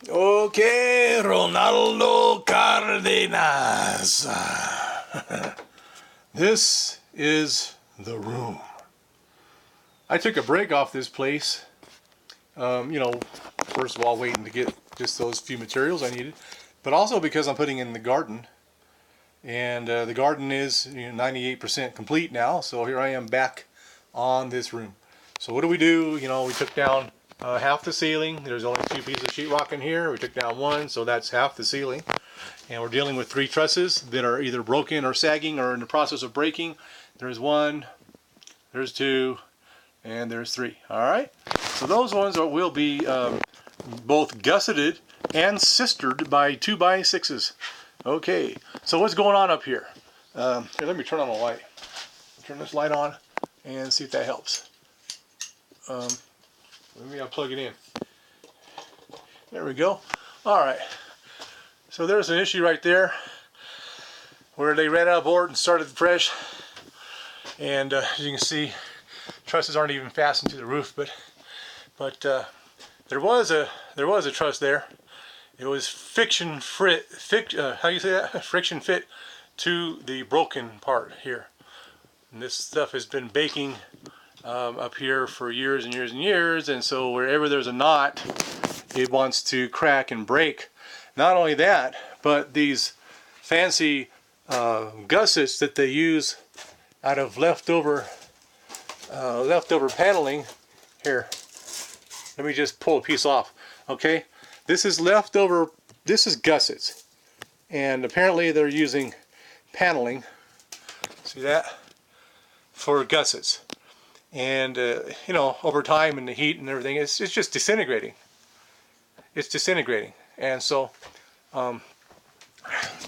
Okay, Ronaldo Cardenas. This is the room. I took a break off this place. First of all, waiting to get just those few materials I needed, but also because I'm putting in the garden, and the garden is 98% complete now. So here I am back on this room. So what do? We took down half the ceiling. There's only 2 pieces of sheetrock in here. We took down 1, so that's half the ceiling. And we're dealing with 3 trusses that are either broken or sagging or in the process of breaking. There's 1, there's 2, and there's 3. Alright? So those ones will be both gusseted and sistered by 2x6s. Okay, so what's going on up here? Here, let me turn on the light. Turn this light on and see if that helps. Maybe I'll plug it in. There we go. Alright, so there's an issue right there where they ran out of board and started fresh, and as you can see, trusses aren't even fastened to the roof, but there was a truss there. It was friction fit to the broken part here. And this stuff has been baking up here for years and years and years, and so wherever there's a knot, it wants to crack and break. Not only that, but these fancy gussets that they use out of leftover paneling. Here, let me just pull a piece off. Okay, this is leftover. This is gussets, and apparently they're using paneling. See that? For gussets, and over time and the heat and everything, it's just disintegrating. It's disintegrating, and so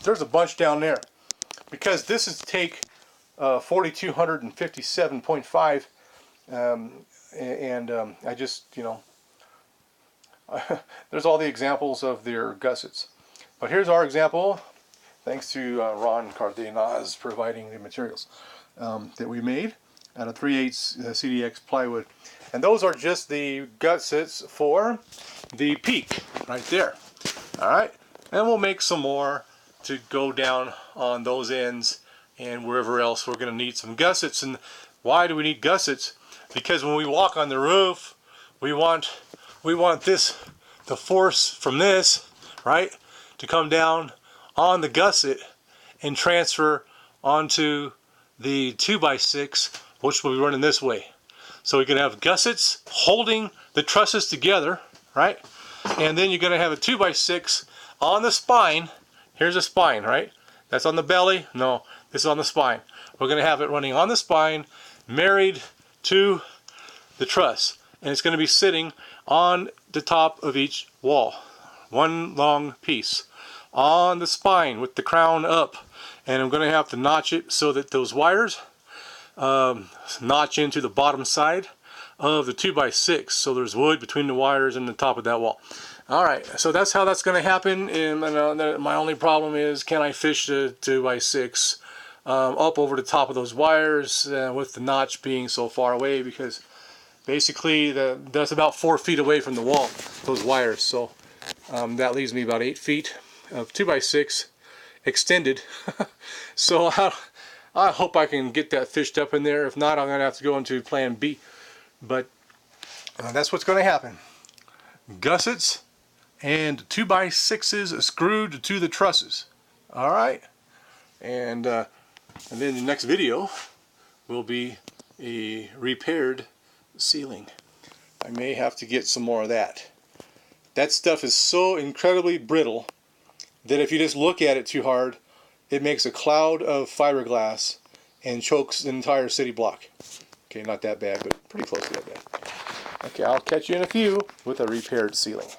there's a bunch down there because this is take 4257.5, and I just there's all the examples of their gussets, but here's our example. Thanks to Ron Cardenas providing the materials that we made out of 3/8 CDX plywood. And those are just the gussets for the peak right there. Alright, and we'll make some more to go down on those ends and wherever else we're going to need some gussets. And why do we need gussets? Because when we walk on the roof, we want this, the force from this, right, to come down on the gusset and transfer onto the 2x6, which will be running this way. So we're going to have gussets holding the trusses together, right? And then you're going to have a 2x6 on the spine. Here's a spine, right? That's on the belly. No, this is on the spine. We're going to have it running on the spine, married to the truss. And it's going to be sitting on the top of each wall. One long piece on the spine with the crown up. And I'm going to have to notch it so that those wires notch into the bottom side of the 2x6, so there's wood between the wires and the top of that wall. Alright, so that's how that's going to happen. And my only problem is, can I fish the 2x6 up over the top of those wires with the notch being so far away, because basically that's about 4 feet away from the wall, those wires. So that leaves me about 8 feet of 2x6 extended. So I hope I can get that fished up in there. If not, I'm going to have to go into plan B. But that's what's going to happen. Gussets and 2x6s screwed to the trusses. Alright? And then the next video will be a repaired ceiling. I may have to get some more of that. That stuff is so incredibly brittle that if you just look at it too hard, it makes a cloud of fiberglass and chokes the entire city block. Okay, not that bad, but pretty close to that bad. Okay, I'll catch you in a few with a repaired ceiling.